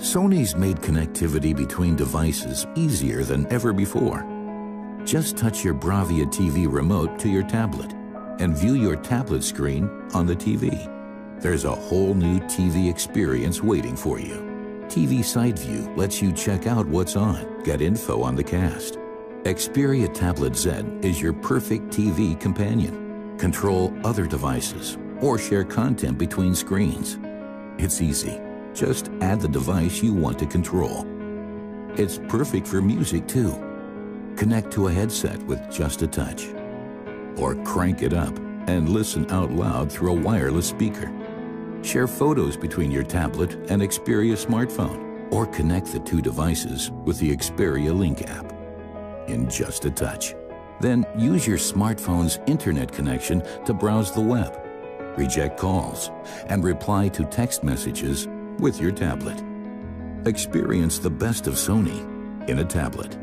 Sony's made connectivity between devices easier than ever before. Just touch your Bravia TV remote to your tablet and view your tablet screen on the TV. There's a whole new TV experience waiting for you. TV Side View lets you check out what's on, get info on the cast. Xperia Tablet Z is your perfect TV companion. Control other devices or share content between screens. It's easy. Just add the device you want to control. It's perfect for music too. Connect to a headset with just a touch. Or crank it up and listen out loud through a wireless speaker. Share photos between your tablet and Xperia smartphone, or connect the two devices with the Xperia Link app in just a touch. Then use your smartphone's internet connection to browse the web, reject calls, and reply to text messages with your tablet. Experience the best of Sony in a tablet.